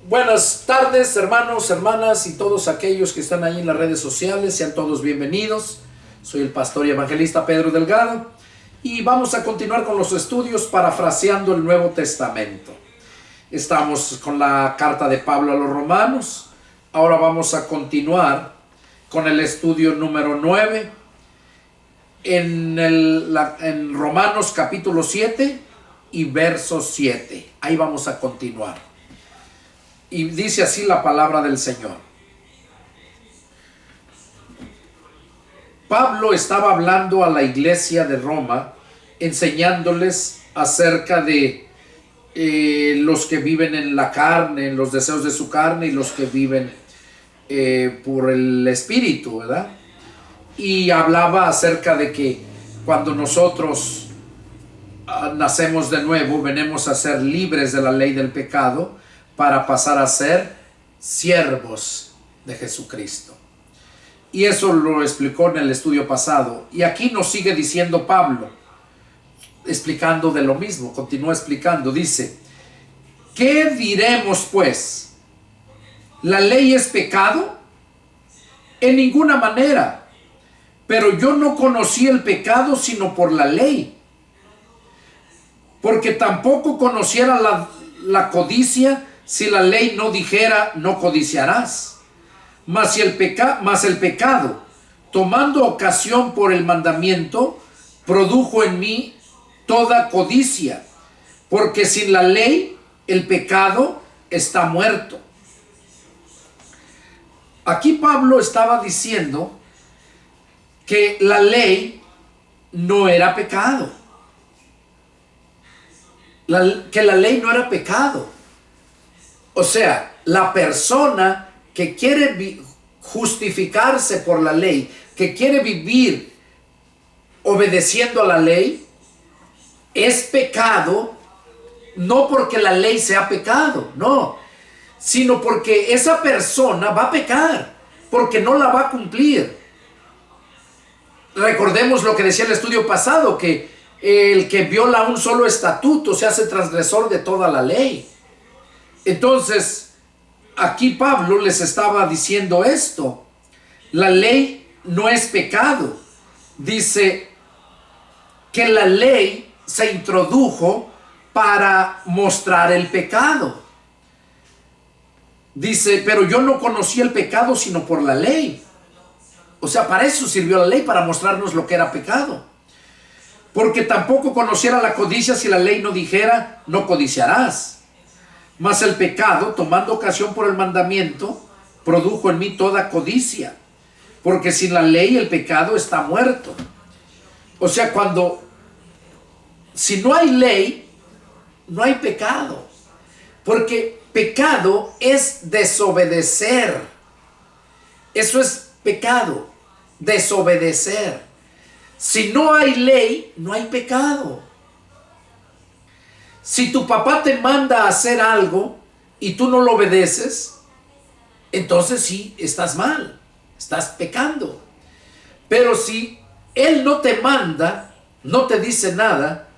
Buenas tardes, hermanos, hermanas y todos aquellos que están ahí en las redes sociales. Sean todos bienvenidos. Soy el pastor y evangelista Pedro Delgado y vamos a continuar con los estudios parafraseando el Nuevo Testamento. Estamos con la carta de Pablo a los Romanos. Ahora vamos a continuar con el estudio número 9 en Romanos capítulo 7 y verso 7. Ahí vamos a continuar. Y dice así la palabra del Señor. Pablo estaba hablando a la iglesia de Roma, enseñándoles acerca de los que viven en la carne, en los deseos de su carne, y los que viven por el Espíritu, ¿verdad? Y hablaba acerca de que cuando nosotros nacemos de nuevo, venimos a ser libres de la ley del pecado, para pasar a ser siervos de Jesucristo. Y eso lo explicó en el estudio pasado. Y aquí nos sigue diciendo Pablo, explicando de lo mismo, continúa explicando, dice: ¿qué diremos pues? ¿La ley es pecado? En ninguna manera. Pero yo no conocí el pecado sino por la ley. Porque tampoco conociera la codicia si la ley no dijera no codiciarás. Mas el pecado, tomando ocasión por el mandamiento, produjo en mí toda codicia, porque sin la ley el pecado está muerto. Aquí Pablo estaba diciendo que la ley no era pecado, que la ley no era pecado. O sea, la persona que quiere justificarse por la ley, que quiere vivir obedeciendo a la ley, es pecado, no porque la ley sea pecado, no, sino porque esa persona va a pecar, porque no la va a cumplir. Recordemos lo que decía el estudio pasado, que el que viola un solo estatuto se hace transgresor de toda la ley. Entonces, aquí Pablo les estaba diciendo esto. La ley no es pecado. Dice que la ley se introdujo para mostrar el pecado. Dice, pero yo no conocí el pecado sino por la ley. O sea, para eso sirvió la ley, para mostrarnos lo que era pecado. Porque tampoco conociera la codicia si la ley no dijera no codiciarás. Mas el pecado, tomando ocasión por el mandamiento, produjo en mí toda codicia, porque sin la ley el pecado está muerto. O sea, si no hay ley, no hay pecado, porque pecado es desobedecer. Eso es pecado, desobedecer. Si no hay ley, no hay pecado. Si tu papá te manda a hacer algo y tú no lo obedeces, entonces sí, estás mal, estás pecando. Pero si él no te manda, no te dice nada,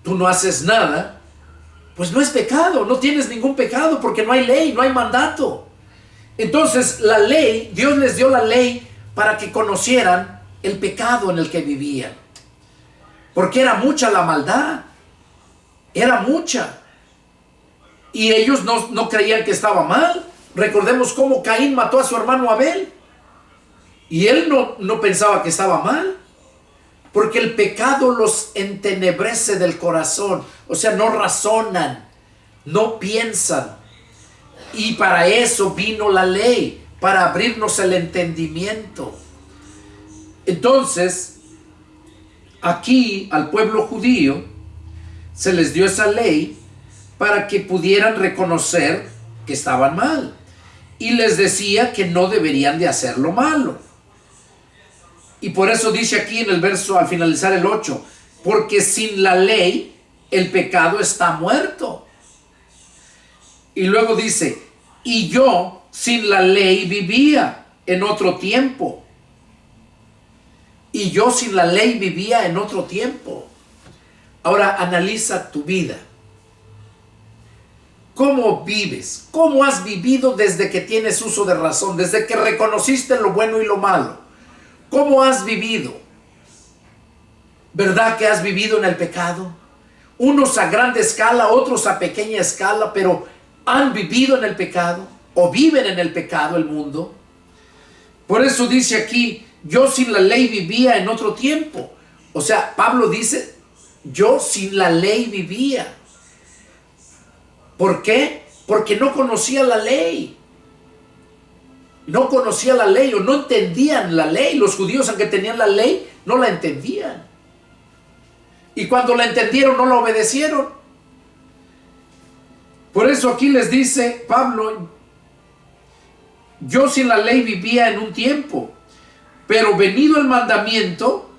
tú no haces nada, pues no es pecado, no tienes ningún pecado porque no hay ley, no hay mandato. Entonces la ley, Dios les dio la ley para que conocieran el pecado en el que vivían. Porque era mucha la maldad. Era mucha. Y ellos no creían que estaba mal. Recordemos cómo Caín mató a su hermano Abel. Y él no pensaba que estaba mal. Porque el pecado los entenebrece del corazón. O sea, no razonan, no piensan. Y para eso vino la ley, para abrirnos el entendimiento. Entonces, aquí al pueblo judío se les dio esa ley para que pudieran reconocer que estaban mal. Y les decía que no deberían de hacer lo malo. Y por eso dice aquí en el verso, al finalizar el 8, porque sin la ley el pecado está muerto. Y luego dice, y yo sin la ley vivía en otro tiempo. Y yo sin la ley vivía en otro tiempo. Ahora analiza tu vida. ¿Cómo vives? ¿Cómo has vivido desde que tienes uso de razón? Desde que reconociste lo bueno y lo malo. ¿Cómo has vivido? ¿Verdad que has vivido en el pecado? Unos a grande escala, otros a pequeña escala, pero han vivido en el pecado o viven en el pecado el mundo. Por eso dice aquí, yo sin la ley vivía en otro tiempo. O sea, Pablo dice, yo sin la ley vivía. ¿Por qué? Porque no conocía la ley. No conocía la ley o no entendían la ley. Los judíos, aunque tenían la ley, no la entendían. Y cuando la entendieron, no la obedecieron. Por eso aquí les dice Pablo, yo sin la ley vivía en un tiempo, pero venido el mandamiento,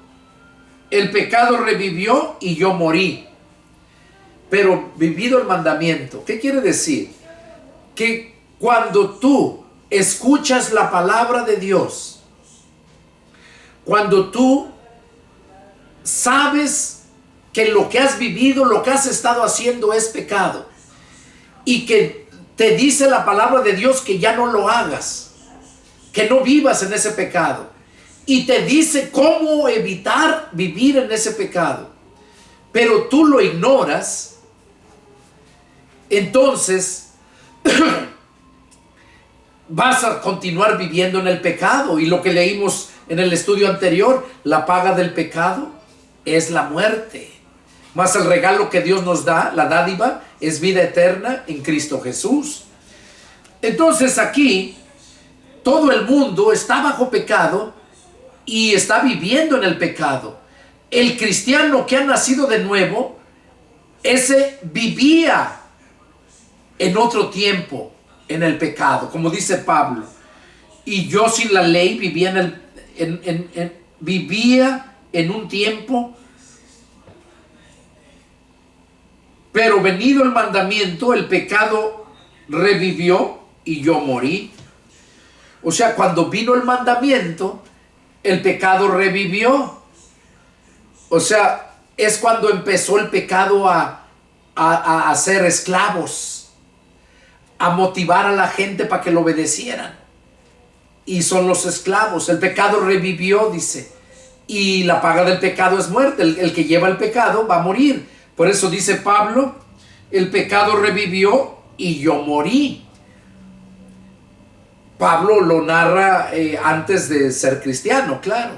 el pecado revivió y yo morí. Pero vivido el mandamiento, ¿qué quiere decir? Que cuando tú escuchas la palabra de Dios, cuando tú sabes que lo que has vivido, lo que has estado haciendo es pecado, y que te dice la palabra de Dios que ya no lo hagas, que no vivas en ese pecado, y te dice cómo evitar vivir en ese pecado, pero tú lo ignoras, entonces vas a continuar viviendo en el pecado. Y lo que leímos en el estudio anterior, la paga del pecado es la muerte, mas el regalo que Dios nos da, la dádiva, es vida eterna en Cristo Jesús. Entonces aquí todo el mundo está bajo pecado y está viviendo en el pecado. El cristiano que ha nacido de nuevo, ese vivía en otro tiempo en el pecado, como dice Pablo. Y yo sin la ley vivía vivía en un tiempo, pero venido el mandamiento, el pecado revivió y yo morí. O sea, cuando vino el mandamiento, el pecado revivió. O sea, es cuando empezó el pecado a hacer esclavos, a motivar a la gente para que lo obedecieran. Y son los esclavos. El pecado revivió, dice. Y la paga del pecado es muerte. El que lleva el pecado va a morir. Por eso dice Pablo, el pecado revivió y yo morí. Pablo lo narra antes de ser cristiano, claro.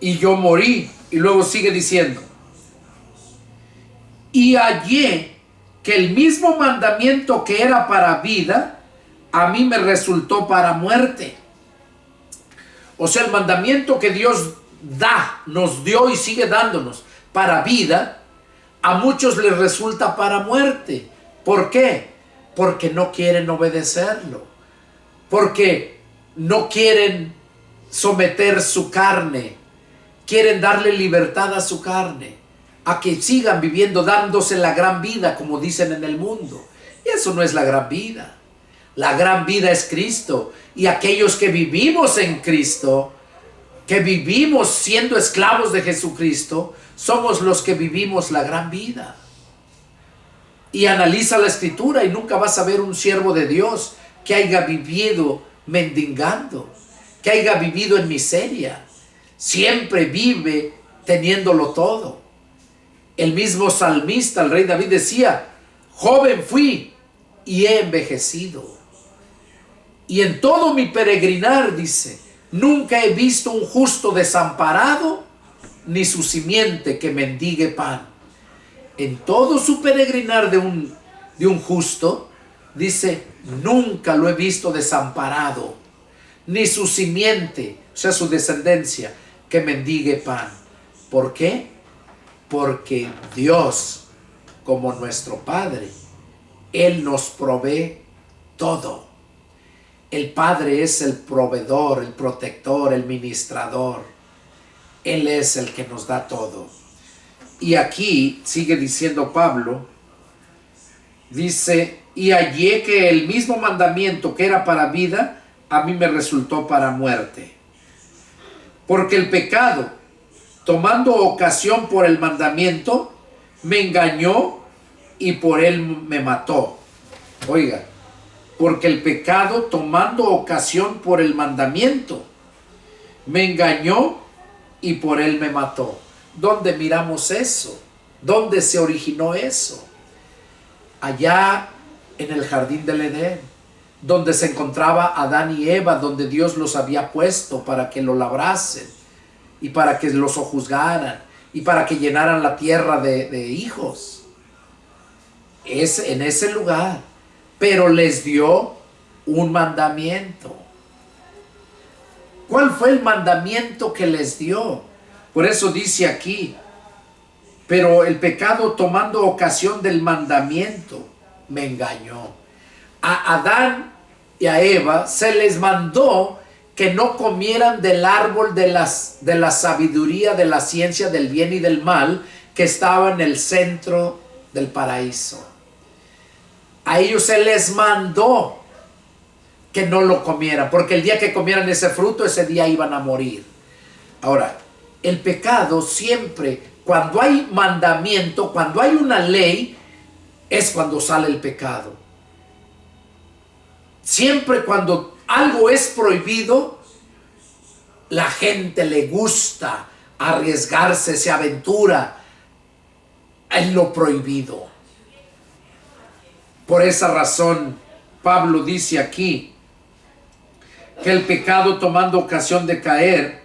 Y yo morí. Y luego sigue diciendo, y hallé que el mismo mandamiento que era para vida, a mí me resultó para muerte. O sea, el mandamiento que Dios nos dio y sigue dándonos para vida, a muchos les resulta para muerte. ¿Por qué? Porque no quieren obedecerlo. Porque no quieren someter su carne. Quieren darle libertad a su carne, a que sigan viviendo, dándose la gran vida, como dicen en el mundo. Y eso no es la gran vida. La gran vida es Cristo. Y aquellos que vivimos en Cristo, que vivimos siendo esclavos de Jesucristo, somos los que vivimos la gran vida. Y analiza la Escritura y nunca vas a ver un siervo de Dios que haya vivido mendigando, que haya vivido en miseria. Siempre vive teniéndolo todo. El mismo salmista, el rey David, decía, joven fui y he envejecido. Y en todo mi peregrinar, dice, nunca he visto un justo desamparado, ni su simiente que mendigue pan. En todo su peregrinar de un justo, dice, nunca lo he visto desamparado, ni su simiente, o sea, su descendencia, que mendigue pan. ¿Por qué? Porque Dios, como nuestro Padre, Él nos provee todo. El Padre es el proveedor, el protector, el ministrador. Él es el que nos da todo. Y aquí sigue diciendo Pablo, dice, y hallé que el mismo mandamiento que era para vida, a mí me resultó para muerte. Porque el pecado, tomando ocasión por el mandamiento, me engañó y por él me mató. Oiga, porque el pecado, tomando ocasión por el mandamiento, me engañó y por él me mató. ¿Dónde miramos eso? ¿Dónde se originó eso? Allá en el jardín del Edén, donde se encontraba Adán y Eva, donde Dios los había puesto para que lo labrasen y para que los sojuzgaran y para que llenaran la tierra de hijos. Es en ese lugar, pero les dio un mandamiento. ¿Cuál fue el mandamiento que les dio? Por eso dice aquí, pero el pecado, tomando ocasión del mandamiento, me engañó. A Adán y a Eva se les mandó que no comieran del árbol de la sabiduría, de la ciencia del bien y del mal, que estaba en el centro del paraíso. A ellos se les mandó que no lo comieran, porque el día que comieran ese fruto, ese día iban a morir. Ahora, el pecado siempre, cuando hay mandamiento, cuando hay una ley, es cuando sale el pecado. Siempre cuando algo es prohibido, la gente le gusta arriesgarse, se aventura en lo prohibido. Por esa razón, Pablo dice aquí que el pecado, tomando ocasión de caer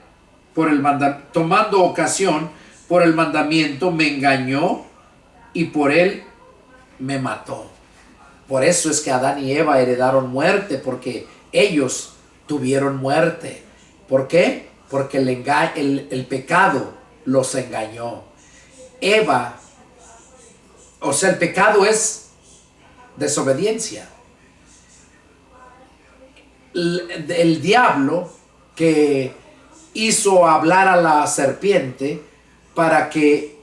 por el tomando ocasión por el mandamiento, me engañó y por él me mató. Por eso es que Adán y Eva heredaron muerte, porque ellos tuvieron muerte. ¿Por qué? Porque el pecado los engañó. Eva, o sea, el pecado es desobediencia. El diablo que hizo hablar a la serpiente para que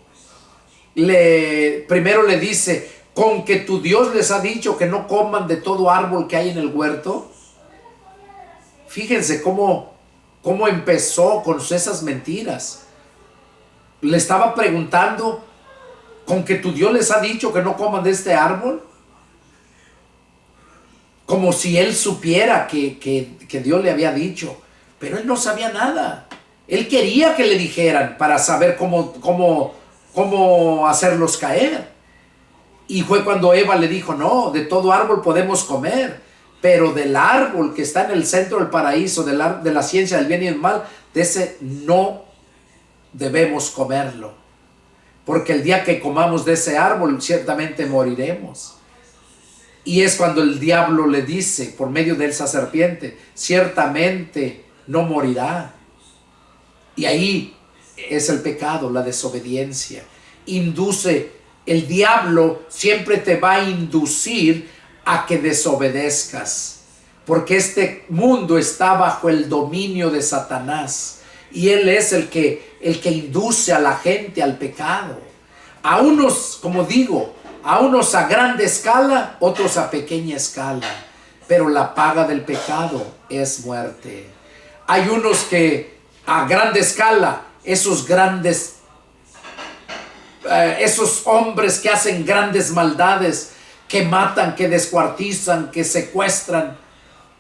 primero le dice, con que tu Dios les ha dicho que no coman de todo árbol que hay en el huerto. Fíjense cómo empezó con esas mentiras. Le estaba preguntando, con que tu Dios les ha dicho que no coman de este árbol. Como si él supiera que Dios le había dicho. Pero él no sabía nada. Él quería que le dijeran para saber cómo hacerlos caer. Y fue cuando Eva le dijo, no, de todo árbol podemos comer, pero del árbol que está en el centro del paraíso, de la ciencia del bien y del mal, de ese no debemos comerlo. Porque el día que comamos de ese árbol, ciertamente moriremos. Y es cuando el diablo le dice, por medio de esa serpiente, ciertamente no morirá. Y ahí es el pecado, la desobediencia. El diablo siempre te va a inducir a que desobedezcas, porque este mundo está bajo el dominio de Satanás y él es el que induce a la gente al pecado. A unos, como digo, a unos a grande escala, otros a pequeña escala, pero la paga del pecado es muerte. Hay unos que a grande escala, esos hombres que hacen grandes maldades, que matan, que descuartizan, que secuestran,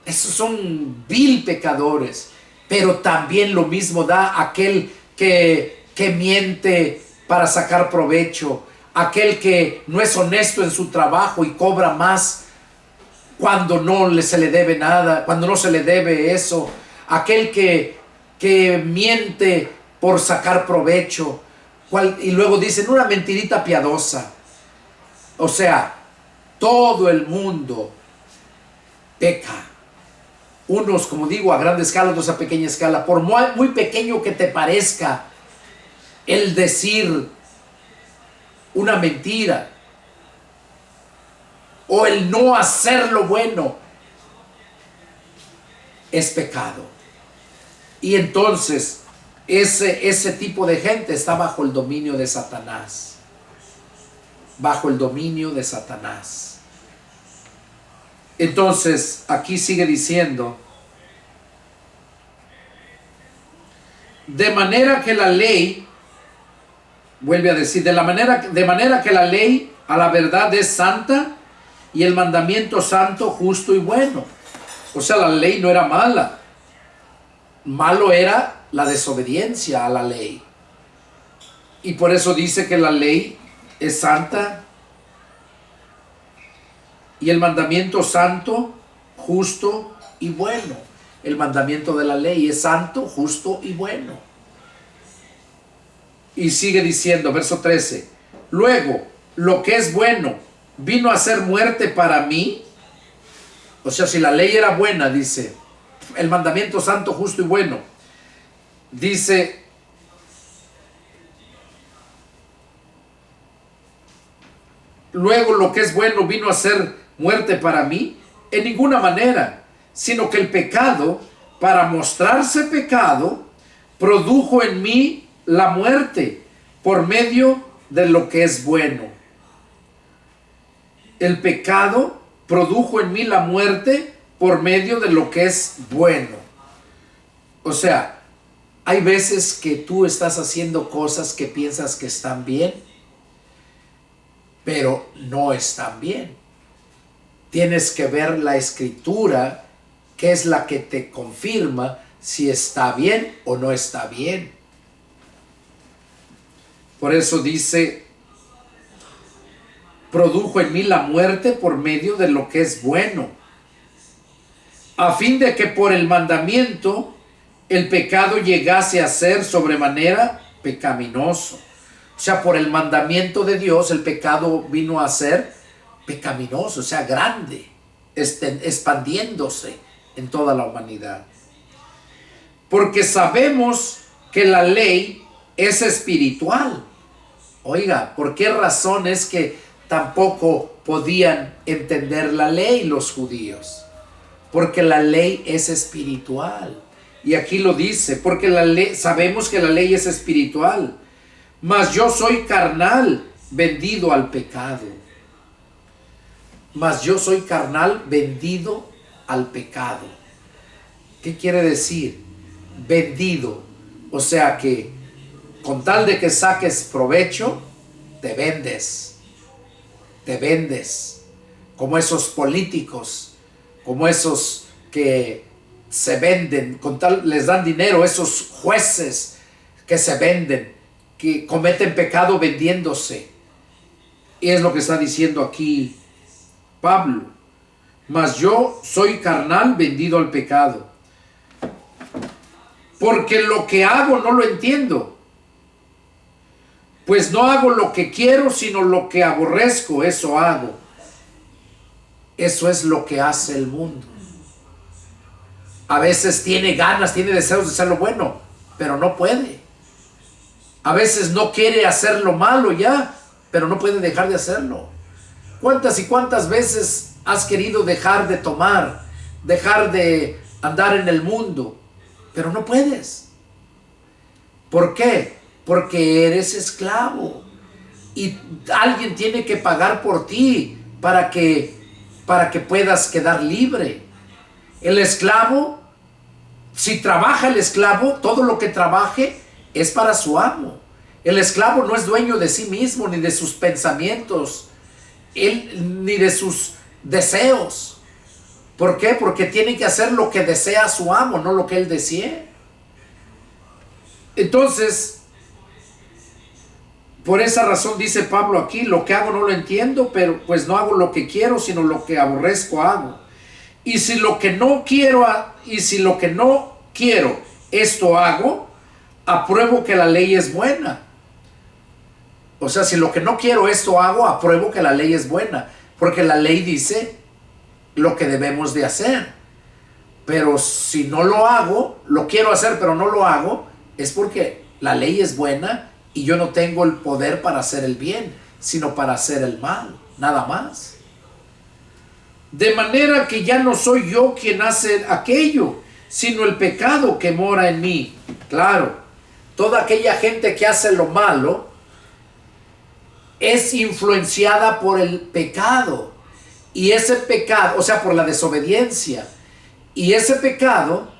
esos son vil pecadores. Pero también lo mismo da aquel que miente para sacar provecho, aquel que no es honesto en su trabajo y cobra más cuando no se le debe nada, cuando no se le debe eso, aquel que miente por sacar provecho. Y luego dicen una mentirita piadosa. O sea, todo el mundo peca. Unos, como digo, a grande escala, otros a pequeña escala. Por muy pequeño que te parezca el decir una mentira o el no hacer lo bueno, es pecado. Y entonces ese tipo de gente está bajo el dominio de Satanás. Bajo el dominio de Satanás. Entonces, aquí sigue diciendo, de manera que la ley, vuelve a decir, de manera que la ley a la verdad es santa y el mandamiento santo, justo y bueno. O sea, la ley no era mala. Malo era la desobediencia a la ley. Y por eso dice que la ley es santa y el mandamiento santo, justo y bueno. El mandamiento de la ley es santo, justo y bueno. Y sigue diciendo, verso 13. Luego, lo que es bueno vino a ser muerte para mí. O sea, si la ley era buena, dice, el mandamiento santo, justo y bueno. Dice, luego lo que es bueno vino a ser muerte para mí. En ninguna manera, sino que el pecado, para mostrarse pecado, produjo en mí la muerte por medio de lo que es bueno. El pecado produjo en mí la muerte por medio de lo que es bueno. O sea, hay veces que tú estás haciendo cosas que piensas que están bien, pero no están bien. Tienes que ver la escritura, que es la que te confirma si está bien o no está bien. Por eso dice, produjo en mí la muerte por medio de lo que es bueno, a fin de que por el mandamiento el pecado llegase a ser sobremanera pecaminoso. O sea, por el mandamiento de Dios el pecado vino a ser pecaminoso, o sea, grande, expandiéndose en toda la humanidad. Porque sabemos que la ley es espiritual. Oiga, ¿por qué razón es que tampoco podían entender la ley los judíos? Porque la ley es espiritual. Y aquí lo dice, porque la ley, sabemos que la ley es espiritual. Mas yo soy carnal, vendido al pecado. Mas yo soy carnal, vendido al pecado. ¿Qué quiere decir? Vendido. O sea que con tal de que saques provecho, te vendes. Te vendes. Como esos políticos, como esos que se venden, con tal les dan dinero, esos jueces que se venden, que cometen pecado vendiéndose. Y es lo que está diciendo aquí Pablo. Mas yo soy carnal, vendido al pecado. Porque lo que hago no lo entiendo. Pues no hago lo que quiero, sino lo que aborrezco, eso hago. Eso es lo que hace el mundo. A veces tiene ganas, tiene deseos de hacer lo bueno, pero no puede. A veces no quiere hacer lo malo ya, pero no puede dejar de hacerlo. ¿Cuántas y cuántas veces has querido dejar de tomar, dejar de andar en el mundo, pero no puedes? ¿Por qué? Porque eres esclavo y alguien tiene que pagar por ti para que puedas quedar libre. El esclavo, si trabaja el esclavo, todo lo que trabaje es para su amo. El esclavo no es dueño de sí mismo, ni de sus pensamientos, ni de sus deseos. ¿Por qué? Porque tiene que hacer lo que desea su amo, no lo que él desee. Entonces, por esa razón dice Pablo aquí, lo que hago no lo entiendo, pero pues no hago lo que quiero, sino lo que aborrezco hago. Y si lo que no quiero, esto hago, apruebo que la ley es buena. O sea, si lo que no quiero esto hago, apruebo que la ley es buena, porque la ley dice lo que debemos de hacer. Pero si no lo hago, lo quiero hacer pero no lo hago, es porque la ley es buena y yo no tengo el poder para hacer el bien, sino para hacer el mal, nada más. De manera que ya no soy yo quien hace aquello, sino el pecado que mora en mí. Claro, toda aquella gente que hace lo malo es influenciada por el pecado. Y ese pecado, o sea, por la desobediencia. Y ese pecado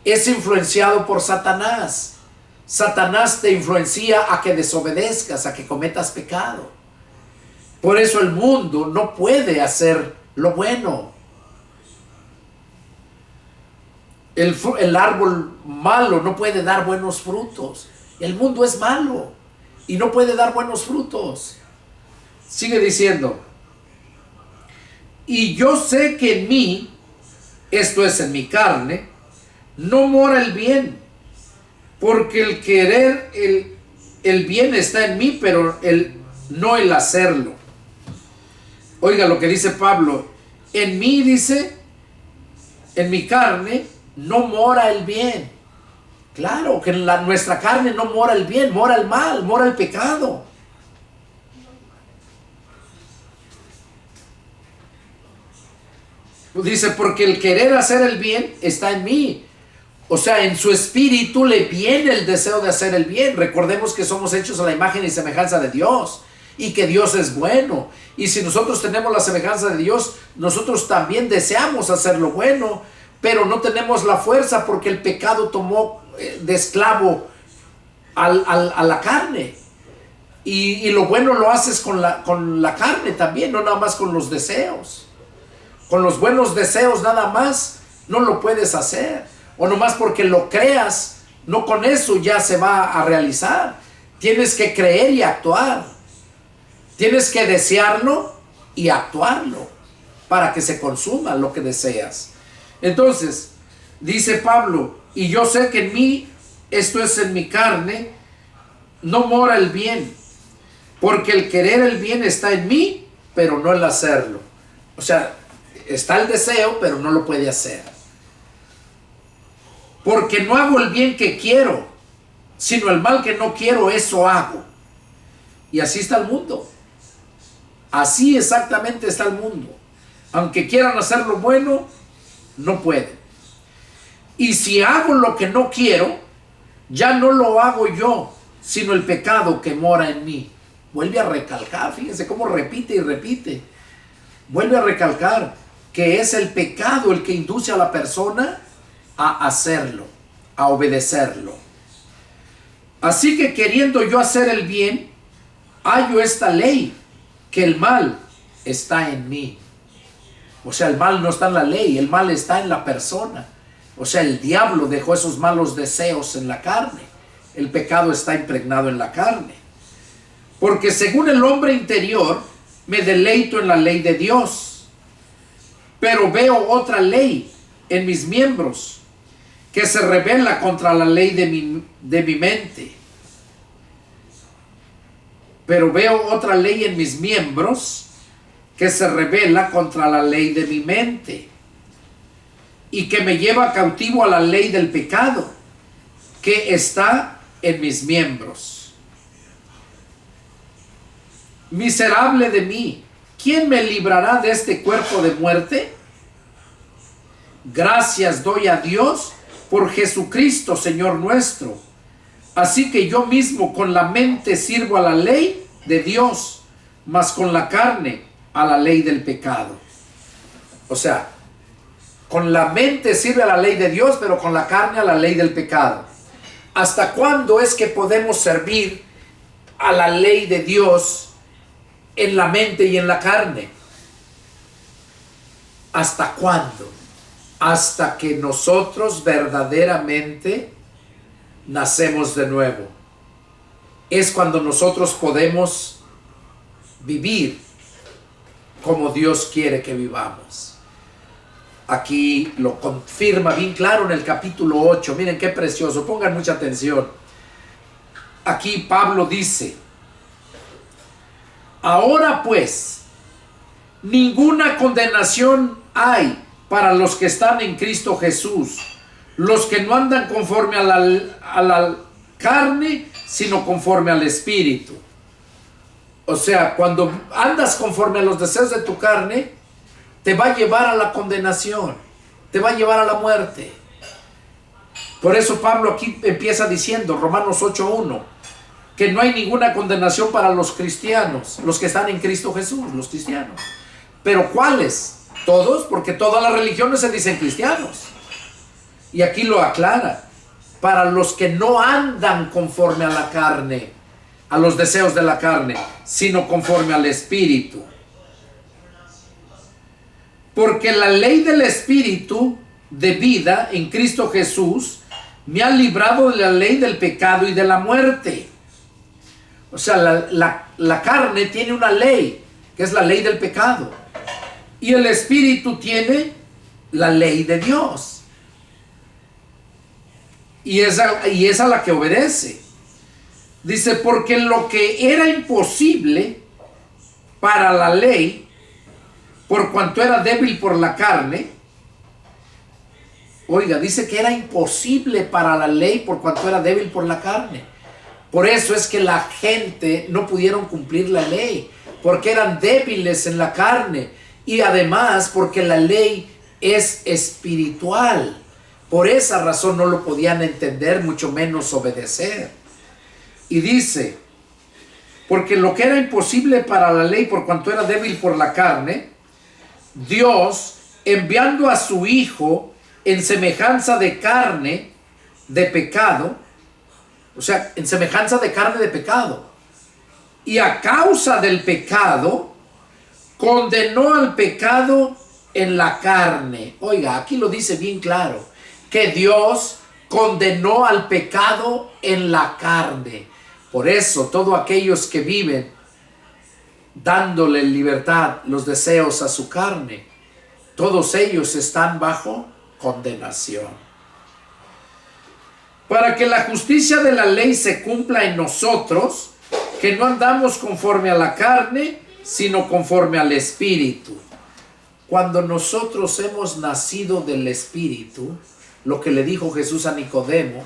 es influenciado por Satanás. Satanás te influencia a que desobedezcas, a que cometas pecado. Por eso el mundo no puede hacer lo bueno. El árbol malo no puede dar buenos frutos. El mundo es malo y no puede dar buenos frutos. Sigue diciendo, y yo sé que en mí, esto es en mi carne, no mora el bien, porque el querer el bien está en mí, pero no el hacerlo. Oiga lo que dice Pablo, en mí, dice, en mi carne no mora el bien. Claro que en nuestra carne no mora el bien, mora el mal, mora el pecado. Dice, porque el querer hacer el bien está en mí. O sea, en su espíritu le viene el deseo de hacer el bien. Recordemos que somos hechos a la imagen y semejanza de Dios, y que Dios es bueno. Y si nosotros tenemos la semejanza de Dios, nosotros también deseamos hacer lo bueno, pero no tenemos la fuerza porque el pecado tomó de esclavo a la carne. Y lo bueno lo haces con la carne también, no nada más con los deseos. Con los buenos deseos nada más no lo puedes hacer. O nomás porque lo creas, no con eso ya se va a realizar. Tienes que creer y actuar. Tienes que desearlo y actuarlo para que se consuma lo que deseas. Entonces, dice Pablo, y yo sé que en mí, esto es en mi carne, no mora el bien, porque el querer el bien está en mí, pero no el hacerlo. O sea, está el deseo, pero no lo puede hacer. Porque no hago el bien que quiero, sino el mal que no quiero, eso hago. Y así está el mundo. Así exactamente está el mundo. Aunque quieran hacer lo bueno, no pueden. Y si hago lo que no quiero, ya no lo hago yo, sino el pecado que mora en mí. Vuelve a recalcar, fíjense cómo repite y repite. Vuelve a recalcar que es el pecado el que induce a la persona a hacerlo, a obedecerlo. Así que queriendo yo hacer el bien, hallo esta ley, que el mal está en mí. O sea, el mal no está en la ley, el mal está en la persona. O sea, el diablo dejó esos malos deseos en la carne. El pecado está impregnado en la carne. Porque según el hombre interior, me deleito en la ley de Dios. Pero veo otra ley en mis miembros, que se rebela contra la ley de mi mente. Pero veo otra ley en mis miembros, que se rebela contra la ley de mi mente, y que me lleva cautivo a la ley del pecado, que está en mis miembros. Miserable de mí, ¿quién me librará de este cuerpo de muerte? Gracias doy a Dios por Jesucristo, Señor nuestro. Así que yo mismo con la mente sirvo a la ley de Dios, mas con la carne a la ley del pecado. O sea, con la mente sirve a la ley de Dios, pero con la carne a la ley del pecado. ¿Hasta cuándo es que podemos servir a la ley de Dios en la mente y en la carne? ¿Hasta cuándo? Hasta que nosotros verdaderamente nacemos de nuevo. Es cuando nosotros podemos vivir como Dios quiere que vivamos. Aquí lo confirma bien claro en el capítulo 8. Miren qué precioso, pongan mucha atención. Aquí Pablo dice: ahora pues, ninguna condenación hay para los que están en Cristo Jesús, los que no andan conforme a la carne, sino conforme al Espíritu. O sea, cuando andas conforme a los deseos de tu carne, te va a llevar a la condenación, te va a llevar a la muerte. Por eso Pablo aquí empieza diciendo, Romanos 8:1, que no hay ninguna condenación para los cristianos, los que están en Cristo Jesús, los cristianos. ¿Pero cuáles? Todos, porque todas las religiones se dicen cristianos. Y aquí lo aclara: para los que no andan conforme a la carne, a los deseos de la carne, sino conforme al Espíritu. Porque la ley del Espíritu de vida en Cristo Jesús me ha librado de la ley del pecado y de la muerte. O sea, la carne tiene una ley, que es la ley del pecado. Y el Espíritu tiene la ley de Dios. Y es a la que obedece. Dice, porque lo que era imposible para la ley, por cuanto era débil por la carne, oiga, dice que era imposible para la ley por cuanto era débil por la carne. Por eso es que la gente no pudieron cumplir la ley, porque eran débiles en la carne, y además porque la ley es espiritual. Por esa razón no lo podían entender, mucho menos obedecer. Y dice, porque lo que era imposible para la ley por cuanto era débil por la carne, Dios, enviando a su Hijo en semejanza de carne de pecado, o sea, en semejanza de carne de pecado, y a causa del pecado, condenó al pecado en la carne. Oiga, aquí lo dice bien claro, que Dios condenó al pecado en la carne. Por eso, todos aquellos que viven dándole libertad los deseos a su carne, todos ellos están bajo condenación. Para que la justicia de la ley se cumpla en nosotros, que no andamos conforme a la carne, sino conforme al Espíritu. Cuando nosotros hemos nacido del Espíritu, lo que le dijo Jesús a Nicodemo,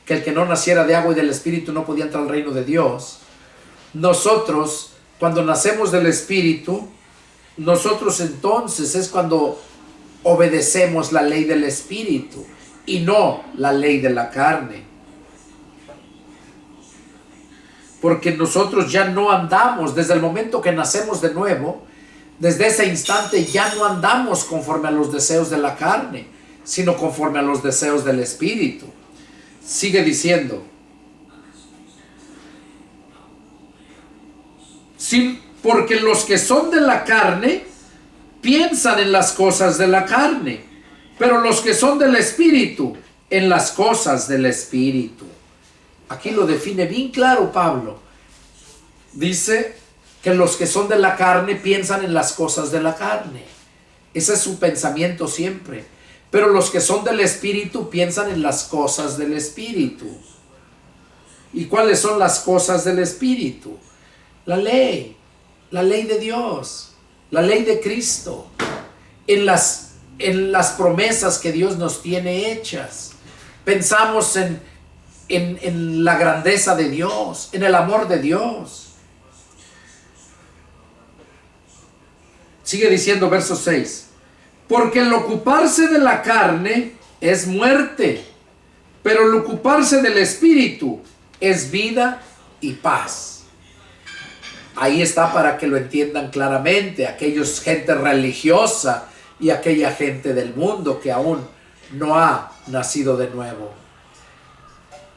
que el que no naciera de agua y del Espíritu no podía entrar al reino de Dios. Nosotros, cuando nacemos del Espíritu, nosotros entonces es cuando obedecemos la ley del Espíritu y no la ley de la carne. Porque nosotros ya no andamos, desde el momento que nacemos de nuevo, desde ese instante ya no andamos conforme a los deseos de la carne, sino conforme a los deseos del Espíritu. Sigue diciendo, sí, porque los que son de la carne piensan en las cosas de la carne, pero los que son del Espíritu, en las cosas del Espíritu. Aquí lo define bien claro Pablo. Dice que los que son de la carne piensan en las cosas de la carne. Ese es su pensamiento siempre. Pero los que son del Espíritu piensan en las cosas del Espíritu. ¿Y cuáles son las cosas del Espíritu? La ley de Dios, la ley de Cristo, en las promesas que Dios nos tiene hechas. Pensamos en la grandeza de Dios, en el amor de Dios. Sigue diciendo verso 6. Porque el ocuparse de la carne es muerte, pero el ocuparse del Espíritu es vida y paz. Ahí está para que lo entiendan claramente aquellos gente religiosa y aquella gente del mundo que aún no ha nacido de nuevo.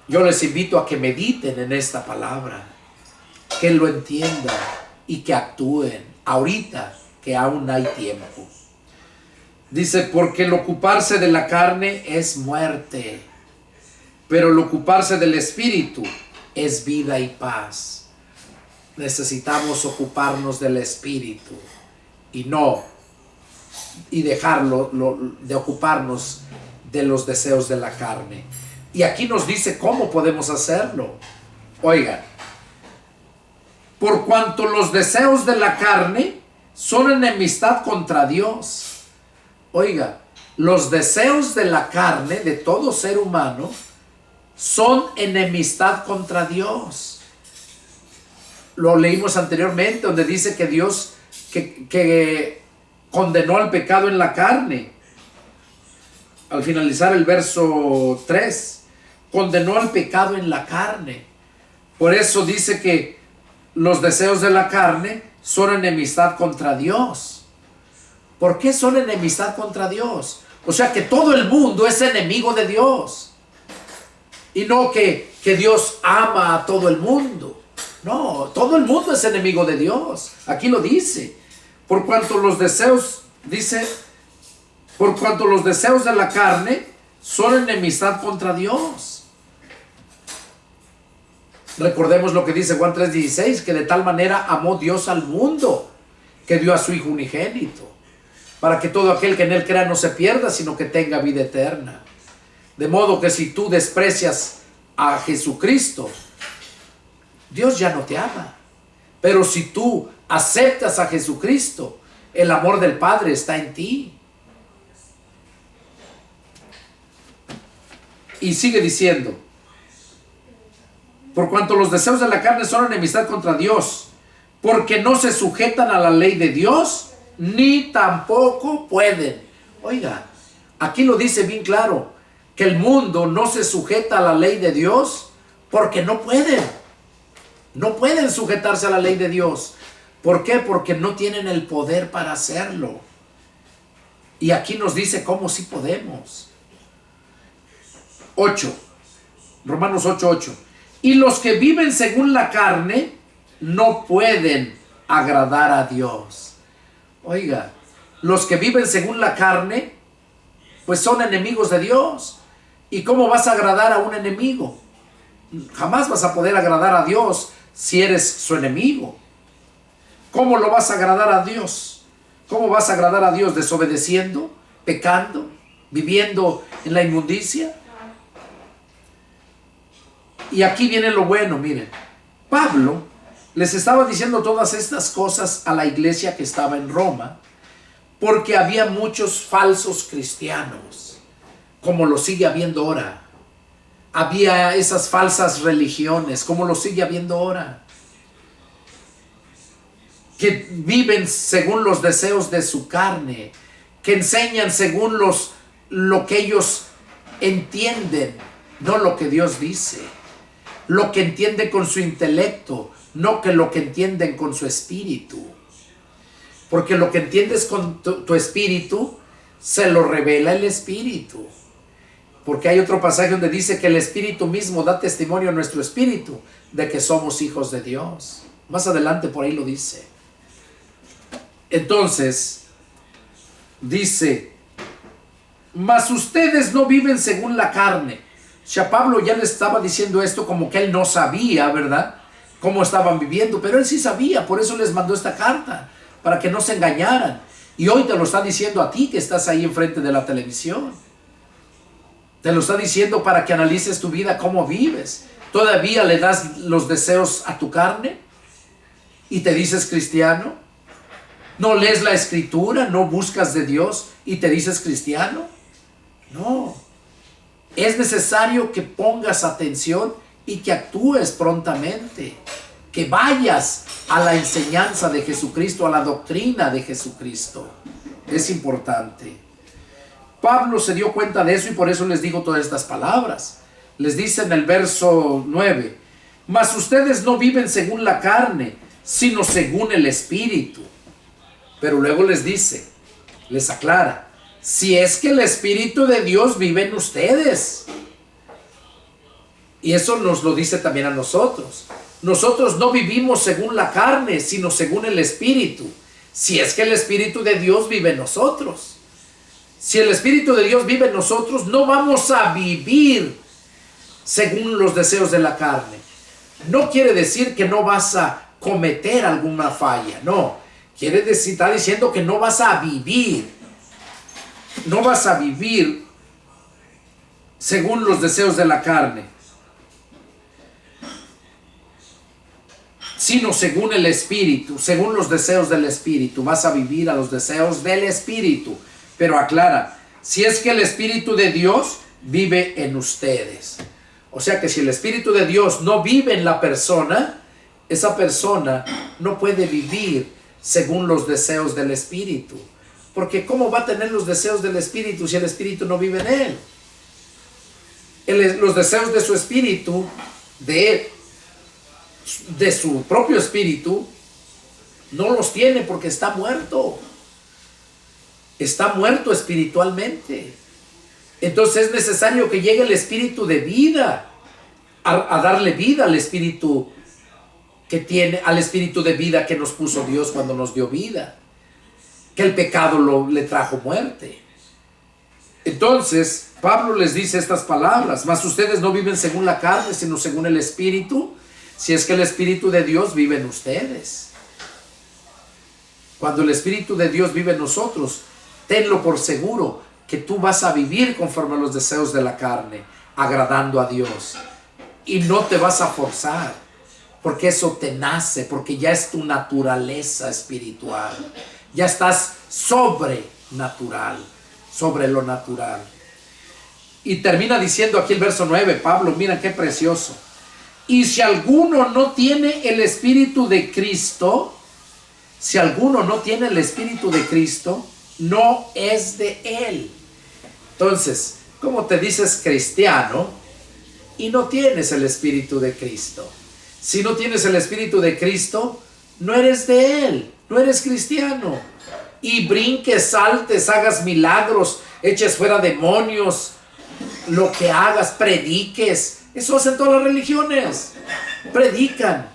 Yo les invito a que mediten en esta palabra, que lo entiendan y que actúen ahorita que aún hay tiempo. Dice, porque el ocuparse de la carne es muerte, pero el ocuparse del Espíritu es vida y paz. Necesitamos ocuparnos del Espíritu y dejarlo de ocuparnos de los deseos de la carne. Y aquí nos dice cómo podemos hacerlo. Oigan, por cuanto los deseos de la carne son enemistad contra Dios. Oiga, los deseos de la carne de todo ser humano son enemistad contra Dios. Lo leímos anteriormente, donde dice que Dios que condenó al pecado en la carne. Al finalizar el verso 3, condenó al pecado en la carne. Por eso dice que los deseos de la carne son enemistad contra Dios. ¿Por qué son enemistad contra Dios? O sea que todo el mundo es enemigo de Dios. Y no que Dios ama a todo el mundo. No, todo el mundo es enemigo de Dios. Aquí lo dice. Por cuanto los deseos, dice, por cuanto los deseos de la carne son enemistad contra Dios. Recordemos lo que dice Juan 3:16, que de tal manera amó Dios al mundo, que dio a su Hijo unigénito, para que todo aquel que en él crea no se pierda, sino que tenga vida eterna. De modo que si tú desprecias a Jesucristo, Dios ya no te ama. Pero si tú aceptas a Jesucristo, el amor del Padre está en ti. Y sigue diciendo, por cuanto los deseos de la carne son enemistad contra Dios, porque no se sujetan a la ley de Dios, ni tampoco pueden. Oiga, aquí lo dice bien claro, que el mundo no se sujeta a la ley de Dios porque no pueden. No pueden sujetarse a la ley de Dios. ¿Por qué? Porque no tienen el poder para hacerlo. Y aquí nos dice cómo sí podemos. 8. Romanos 8:8. Y los que viven según la carne no pueden agradar a Dios. Oiga, los que viven según la carne, pues son enemigos de Dios. ¿Y cómo vas a agradar a un enemigo? Jamás vas a poder agradar a Dios si eres su enemigo. ¿Cómo lo vas a agradar a Dios? ¿Cómo vas a agradar a Dios? ¿Desobedeciendo? ¿Pecando? ¿Viviendo en la inmundicia? Y aquí viene lo bueno, miren. Pablo les estaba diciendo todas estas cosas a la iglesia que estaba en Roma, porque había muchos falsos cristianos, como lo sigue habiendo ahora. Había esas falsas religiones, como lo sigue habiendo ahora, que viven según los deseos de su carne, que enseñan según lo que ellos entienden, no lo que Dios dice, lo que entienden con su intelecto, no que lo que entienden con su espíritu. Porque lo que entiendes con tu espíritu, se lo revela el espíritu. Porque hay otro pasaje donde dice que el espíritu mismo da testimonio a nuestro espíritu de que somos hijos de Dios. Más adelante por ahí lo dice. Entonces, dice, mas ustedes no viven según la carne. O sea, Pablo ya le estaba diciendo esto como que él no sabía, ¿verdad?, cómo estaban viviendo, pero él sí sabía, por eso les mandó esta carta, para que no se engañaran. Y hoy te lo está diciendo a ti que estás ahí enfrente de la televisión. Te lo está diciendo para que analices tu vida, cómo vives. ¿Todavía le das los deseos a tu carne? ¿Y te dices cristiano? ¿No lees la escritura? ¿No buscas de Dios y te dices cristiano? No. Es necesario que pongas atención y que actúes prontamente. Que vayas a la enseñanza de Jesucristo, a la doctrina de Jesucristo. Es importante. Pablo se dio cuenta de eso y por eso les digo todas estas palabras. Les dice en el verso 9, mas ustedes no viven según la carne, sino según el Espíritu. Pero luego les dice, les aclara, si es que el Espíritu de Dios vive en ustedes. Y eso nos lo dice también a nosotros. Nosotros no vivimos según la carne, sino según el Espíritu. Si es que el Espíritu de Dios vive en nosotros. Si el Espíritu de Dios vive en nosotros, no vamos a vivir según los deseos de la carne. No quiere decir que no vas a cometer alguna falla, no. Quiere decir, está diciendo que no vas a vivir. No vas a vivir según los deseos de la carne, sino según el Espíritu, según los deseos del Espíritu. Vas a vivir a los deseos del Espíritu. Pero aclara, si es que el Espíritu de Dios vive en ustedes. O sea que si el Espíritu de Dios no vive en la persona, esa persona no puede vivir según los deseos del Espíritu. Porque ¿cómo va a tener los deseos del Espíritu si el Espíritu no vive en él? Los deseos de su Espíritu, de su propio Espíritu, no los tiene porque está muerto. Está muerto espiritualmente. Entonces es necesario que llegue el Espíritu de vida a darle vida al Espíritu que tiene, al espíritu de vida que nos puso Dios cuando nos dio vida, que el pecado le trajo muerte. Entonces Pablo les dice estas palabras: mas ustedes no viven según la carne, sino según el espíritu, si es que el espíritu de Dios vive en ustedes. Cuando el espíritu de Dios vive en nosotros, tenlo por seguro que tú vas a vivir conforme a los deseos de la carne, agradando a Dios, y no te vas a forzar, porque eso te nace, porque ya es tu naturaleza espiritual, ya estás sobrenatural, sobre lo natural. Y termina diciendo aquí el verso 9, Pablo, mira qué precioso: y si alguno no tiene el espíritu de Cristo, si alguno no tiene el espíritu de Cristo, no es de él. Entonces, ¿cómo te dices cristiano y no tienes el espíritu de Cristo? Si no tienes el espíritu de Cristo, no eres de él, no eres cristiano. Y brinques, saltes, hagas milagros, eches fuera demonios, lo que hagas, prediques. Eso hacen todas las religiones. Predican.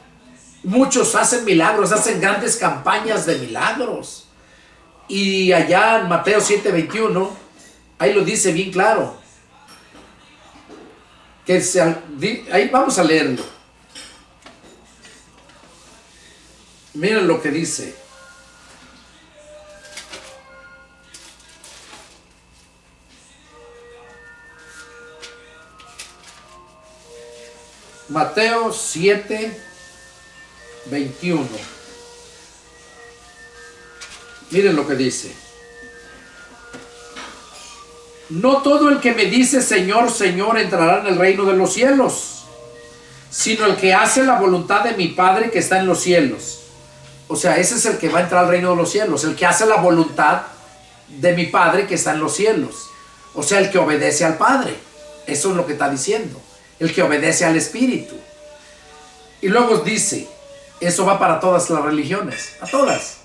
Muchos hacen milagros, hacen grandes campañas de milagros. Y allá en Mateo 7:21, ahí lo dice bien claro. Ahí vamos a leerlo. Miren lo que dice. Mateo 7:21. Miren lo que dice: no todo el que me dice Señor, Señor entrará en el reino de los cielos, sino el que hace la voluntad de mi Padre que está en los cielos. O sea, ese es el que va a entrar al reino de los cielos, el que hace la voluntad de mi Padre que está en los cielos. O sea, el que obedece al Padre. Eso es lo que está diciendo. El que obedece al Espíritu. Y luego dice, eso va para todas las religiones, a todas.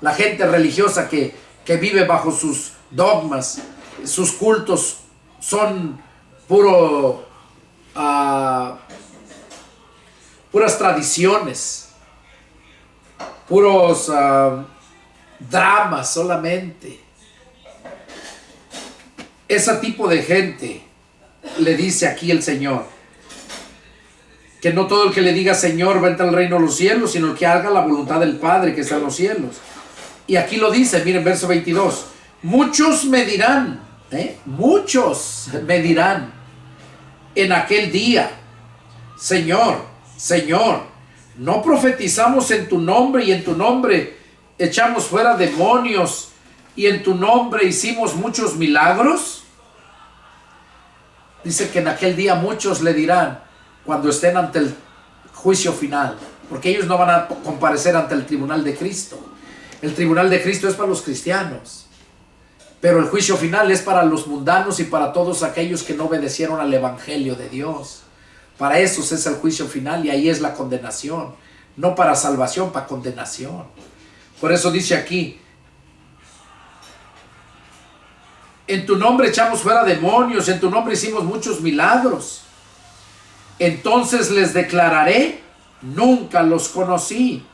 La gente religiosa que vive bajo sus dogmas, sus cultos son puras tradiciones, puros dramas solamente. Ese tipo de gente, le dice aquí el Señor, que no todo el que le diga Señor va a entrar al reino de los cielos, sino el que haga la voluntad del Padre que está en los cielos. Y aquí lo dice, miren, verso 22. Muchos me dirán, muchos me dirán en aquel día: Señor, Señor, ¿no profetizamos en tu nombre y en tu nombre echamos fuera demonios y en tu nombre hicimos muchos milagros? Dice que en aquel día muchos le dirán, cuando estén ante el juicio final, porque ellos no van a comparecer ante el tribunal de Cristo. El tribunal de Cristo es para los cristianos, pero el juicio final es para los mundanos y para todos aquellos que no obedecieron al evangelio de Dios. Para esos es el juicio final, y ahí es la condenación, no para salvación, para condenación. Por eso dice aquí: en tu nombre echamos fuera demonios, en tu nombre hicimos muchos milagros. Entonces les declararé: nunca los conocí,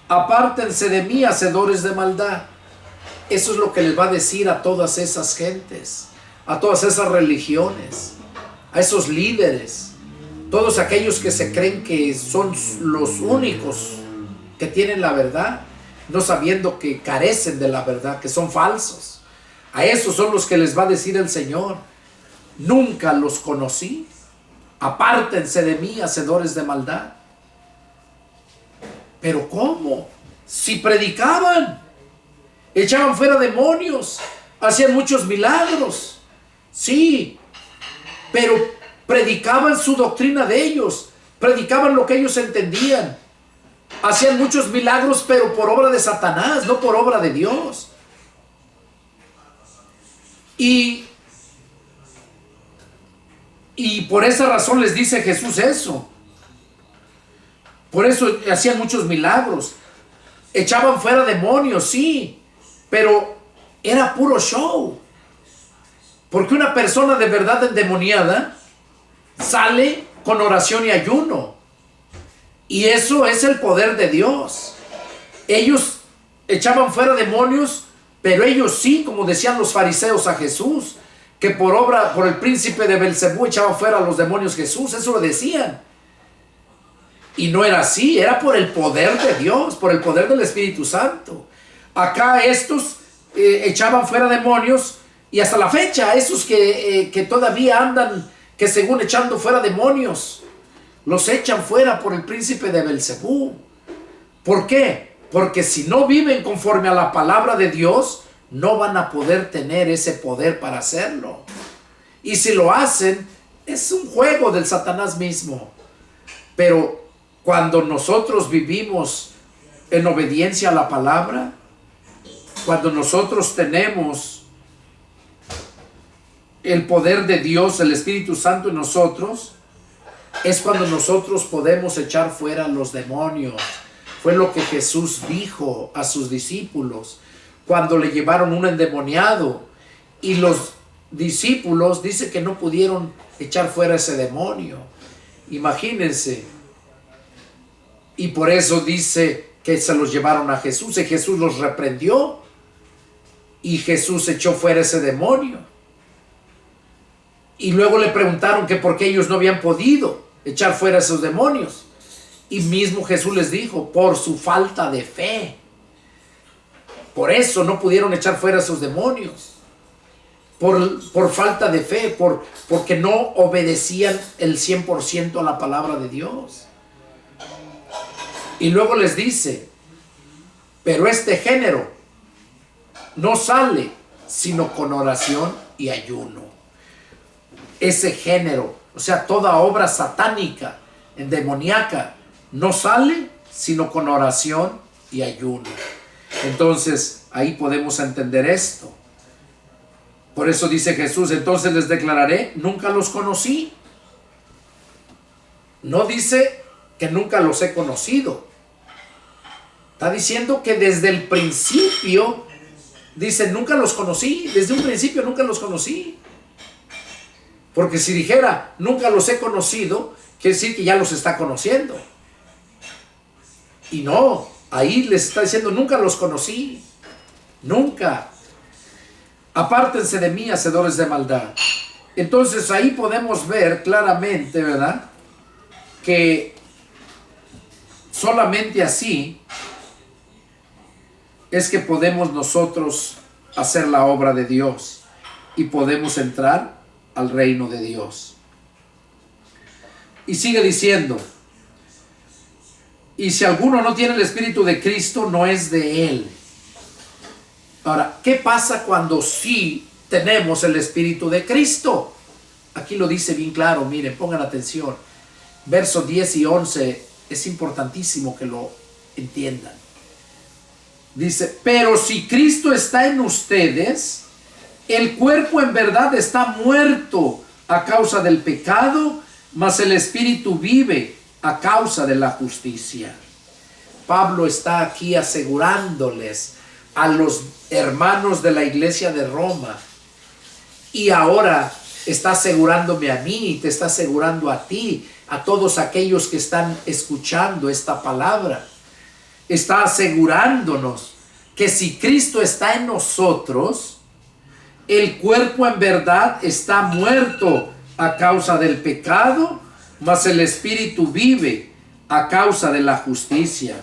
apártense de mí, hacedores de maldad. Eso es lo que les va a decir a todas esas gentes, a todas esas religiones, a esos líderes, todos aquellos que se creen que son los únicos que tienen la verdad, no sabiendo que carecen de la verdad, que son falsos. A esos son los que les va a decir el Señor: nunca los conocí, apártense de mí, hacedores de maldad. Pero ¿cómo? Si predicaban, echaban fuera demonios, hacían muchos milagros, sí, pero predicaban su doctrina de ellos, predicaban lo que ellos entendían, hacían muchos milagros, pero por obra de Satanás, no por obra de Dios. Y por esa razón les dice Jesús eso. Por eso hacían muchos milagros, echaban fuera demonios, sí, pero era puro show. Porque una persona de verdad endemoniada sale con oración y ayuno. Y eso es el poder de Dios. Ellos echaban fuera demonios, pero ellos sí, como decían los fariseos a Jesús, que por el príncipe de Belcebú echaban fuera a los demonios Jesús. Eso lo decían. Y no era así, era por el poder de Dios, por el poder del Espíritu Santo. Acá estos echaban fuera demonios, y hasta la fecha, esos que todavía andan, que según echando fuera demonios, los echan fuera por el príncipe de Belcebú. ¿Por qué? Porque si no viven conforme a la palabra de Dios, no van a poder tener ese poder para hacerlo. Y si lo hacen, es un juego del Satanás mismo. Pero cuando nosotros vivimos en obediencia a la palabra, cuando nosotros tenemos el poder de Dios, el Espíritu Santo en nosotros, es cuando nosotros podemos echar fuera los demonios. Fue lo que Jesús dijo a sus discípulos cuando le llevaron un endemoniado, y los discípulos dice que no pudieron echar fuera ese demonio. Imagínense. Y por eso dice que se los llevaron a Jesús, y Jesús los reprendió, y Jesús echó fuera ese demonio. Y luego le preguntaron que por qué ellos no habían podido echar fuera esos demonios. Y mismo Jesús les dijo, por su falta de fe. Por eso no pudieron echar fuera esos demonios. Por falta de fe, porque no obedecían el 100% a la palabra de Dios. Y luego les dice, pero este género no sale sino con oración y ayuno. Ese género, o sea, toda obra satánica, endemoniaca, no sale sino con oración y ayuno. Entonces, ahí podemos entender esto. Por eso dice Jesús, entonces les declararé, nunca los conocí. No dice que nunca los he conocido. Está diciendo que desde el principio, dice, nunca los conocí. Desde un principio nunca los conocí. Porque si dijera, nunca los he conocido, quiere decir que ya los está conociendo. Y no, ahí les está diciendo, nunca los conocí. Nunca. Apártense de mí, hacedores de maldad. Entonces ahí podemos ver claramente, ¿verdad?, que solamente así es que podemos nosotros hacer la obra de Dios y podemos entrar al reino de Dios. Y sigue diciendo, y si alguno no tiene el Espíritu de Cristo, no es de él. Ahora, ¿qué pasa cuando sí tenemos el Espíritu de Cristo? Aquí lo dice bien claro, miren, pongan atención. Versos 10 y 11, es importantísimo que lo entiendan. Dice, pero si Cristo está en ustedes, el cuerpo en verdad está muerto a causa del pecado, mas el Espíritu vive a causa de la justicia. Pablo está aquí asegurándoles a los hermanos de la iglesia de Roma, y ahora está asegurándome a mí, y te está asegurando a ti, a todos aquellos que están escuchando esta palabra. Está asegurándonos que si Cristo está en nosotros, el cuerpo en verdad está muerto a causa del pecado, mas el Espíritu vive a causa de la justicia.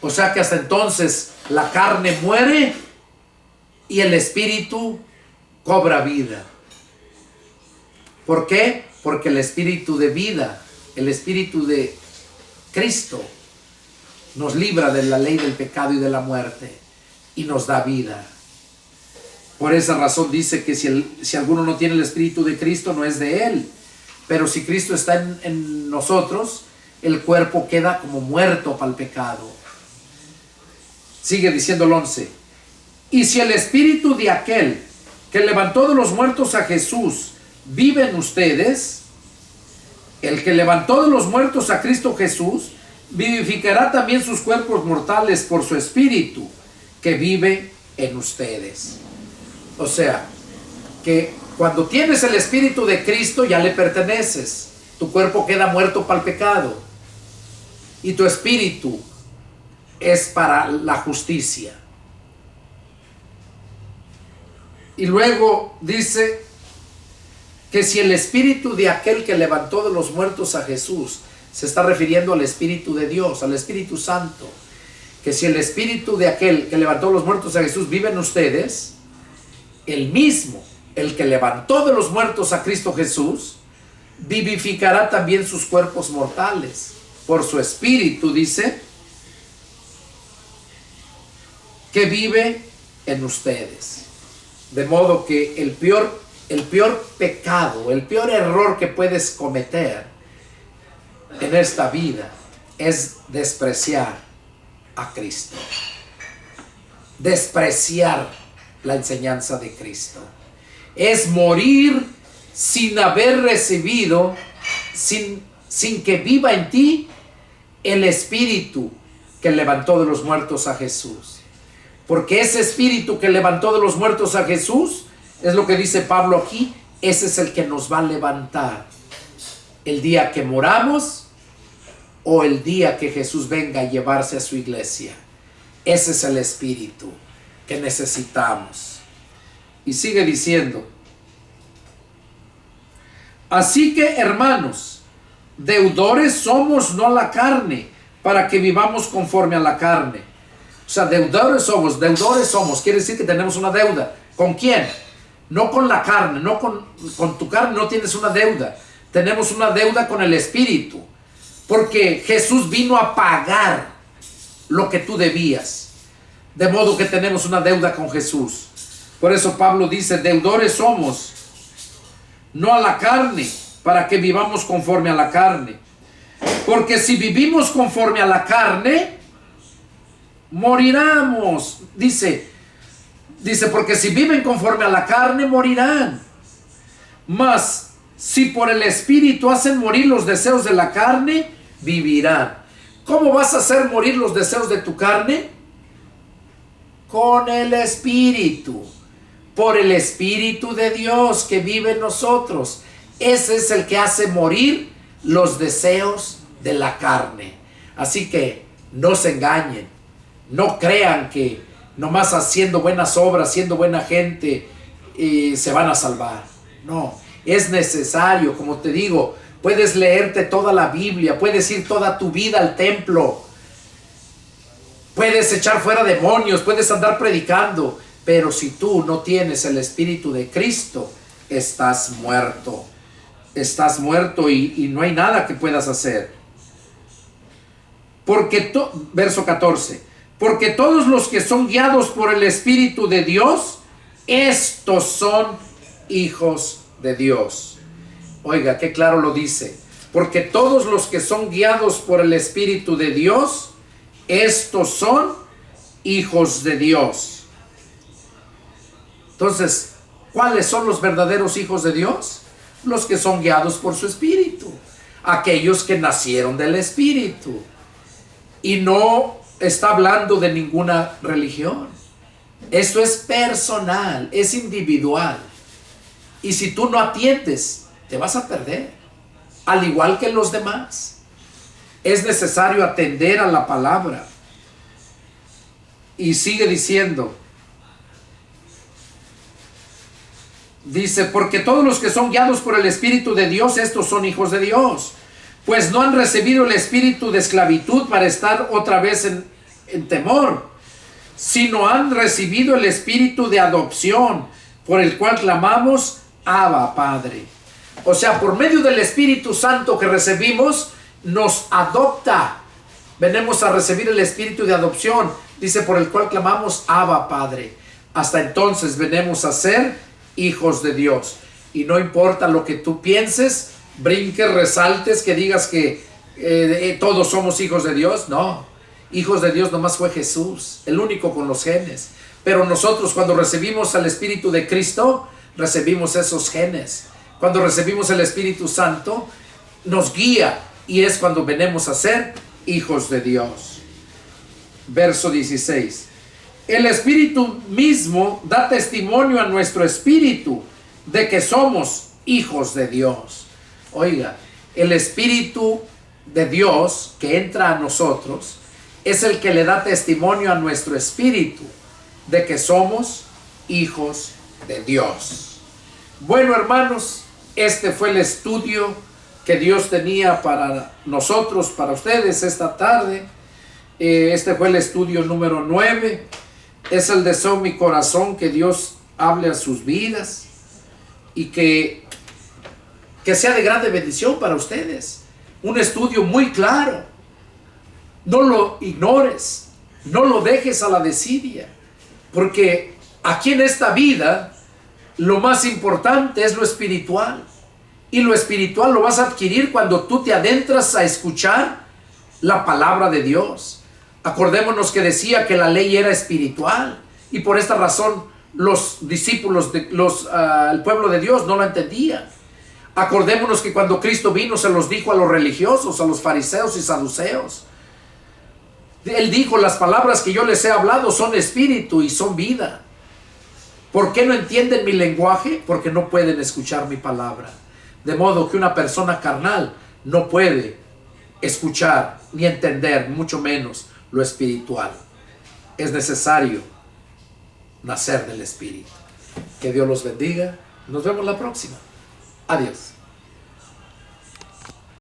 O sea que hasta entonces la carne muere y el Espíritu cobra vida. ¿Por qué? Porque el Espíritu de vida, el Espíritu de Cristo, nos libra de la ley del pecado y de la muerte y nos da vida. Por esa razón dice que si alguno no tiene el Espíritu de Cristo, no es de él. Pero si Cristo está en nosotros, el cuerpo queda como muerto para el pecado. Sigue diciendo el 11. Y si el Espíritu de aquel que levantó de los muertos a Jesús vive en ustedes, el que levantó de los muertos a Cristo Jesús vivificará también sus cuerpos mortales por su Espíritu que vive en ustedes. O sea, que cuando tienes el Espíritu de Cristo ya le perteneces. Tu cuerpo queda muerto para el pecado y tu espíritu es para la justicia. Y luego dice que si el espíritu de aquel que levantó de los muertos a Jesús, se está refiriendo al Espíritu de Dios, al Espíritu Santo, que si el espíritu de aquel que levantó de los muertos a Jesús vive en ustedes, el mismo, el que levantó de los muertos a Cristo Jesús, vivificará también sus cuerpos mortales por su espíritu, dice, que vive en ustedes. De modo que el peor pecado, el peor error que puedes cometer en esta vida es despreciar a Cristo, despreciar la enseñanza de Cristo, es morir sin haber recibido, sin que viva en ti el espíritu que levantó de los muertos a Jesús. Porque ese espíritu que levantó de los muertos a Jesús, es lo que dice Pablo aquí, ese es el que nos va a levantar el día que moramos o el día que Jesús venga a llevarse a su iglesia. Ese es el espíritu que necesitamos. Y sigue diciendo: así que, hermanos, deudores somos no a la carne, para que vivamos conforme a la carne. O sea, deudores somos, quiere decir que tenemos una deuda. ¿Con quién? No con la carne, no con tu carne no tienes una deuda. Tenemos una deuda con el Espíritu, porque Jesús vino a pagar lo que tú debías. De modo que tenemos una deuda con Jesús. Por eso Pablo dice, deudores somos, no a la carne, para que vivamos conforme a la carne. Porque si vivimos conforme a la carne, moriremos. Dice, porque si viven conforme a la carne, morirán. Mas, si por el Espíritu hacen morir los deseos de la carne, vivirán. ¿Cómo vas a hacer morir los deseos de tu carne? Con el Espíritu. Por el Espíritu de Dios que vive en nosotros. Ese es el que hace morir los deseos de la carne. Así que no se engañen. No crean que nomás haciendo buenas obras, siendo buena gente, se van a salvar. No, es necesario, como te digo, puedes leerte toda la Biblia, puedes ir toda tu vida al templo, puedes echar fuera demonios, puedes andar predicando, pero si tú no tienes el Espíritu de Cristo, estás muerto. Estás muerto y no hay nada que puedas hacer. Verso 14. Porque todos los que son guiados por el Espíritu de Dios, estos son hijos de Dios. Oiga, qué claro lo dice. Porque todos los que son guiados por el Espíritu de Dios, estos son hijos de Dios. Entonces, ¿cuáles son los verdaderos hijos de Dios? Los que son guiados por su Espíritu. Aquellos que nacieron del Espíritu. Y no está hablando de ninguna religión. Esto es personal, es individual. Y si tú no atiendes, te vas a perder. Al igual que los demás. Es necesario atender a la palabra. Y sigue diciendo. Dice, porque todos los que son guiados por el Espíritu de Dios, estos son hijos de Dios. Pues no han recibido el espíritu de esclavitud para estar otra vez en temor, sino han recibido el espíritu de adopción, por el cual clamamos, Abba, Padre. O sea, por medio del Espíritu Santo que recibimos, nos adopta. Venimos a recibir el espíritu de adopción, dice, por el cual clamamos, Abba, Padre. Hasta entonces venimos a ser hijos de Dios. Y no importa lo que tú pienses, brinques, resaltes, que digas que todos somos hijos de Dios. No, hijos de Dios nomás fue Jesús, el único con los genes. Pero nosotros, cuando recibimos al Espíritu de Cristo, recibimos esos genes. Cuando recibimos el Espíritu Santo, nos guía, y es cuando venimos a ser hijos de Dios. Verso 16. El Espíritu mismo da testimonio a nuestro espíritu de que somos hijos de Dios. Oiga, El Espíritu de Dios que entra a nosotros es el que le da testimonio a nuestro espíritu de que somos hijos de Dios. Bueno, hermanos, este fue el estudio que Dios tenía para nosotros, para ustedes esta tarde. Este fue el estudio número 9. Es el deseo de mi corazón que Dios hable a sus vidas y que sea de grande bendición para ustedes. Un estudio muy claro. No lo ignores, no lo dejes a la desidia, porque aquí en esta vida lo más importante es lo espiritual, y lo espiritual lo vas a adquirir cuando tú te adentras a escuchar la palabra de Dios. Acordémonos que decía que la ley era espiritual, y por esta razón los discípulos, el pueblo de Dios no la entendían. Acordémonos que cuando Cristo vino se los dijo a los religiosos, a los fariseos y saduceos. Él dijo, las palabras que yo les he hablado son espíritu y son vida. ¿Por qué no entienden mi lenguaje? Porque no pueden escuchar mi palabra. De modo que una persona carnal no puede escuchar ni entender, mucho menos lo espiritual. Es necesario nacer del Espíritu. Que Dios los bendiga. Nos vemos la próxima. Adiós.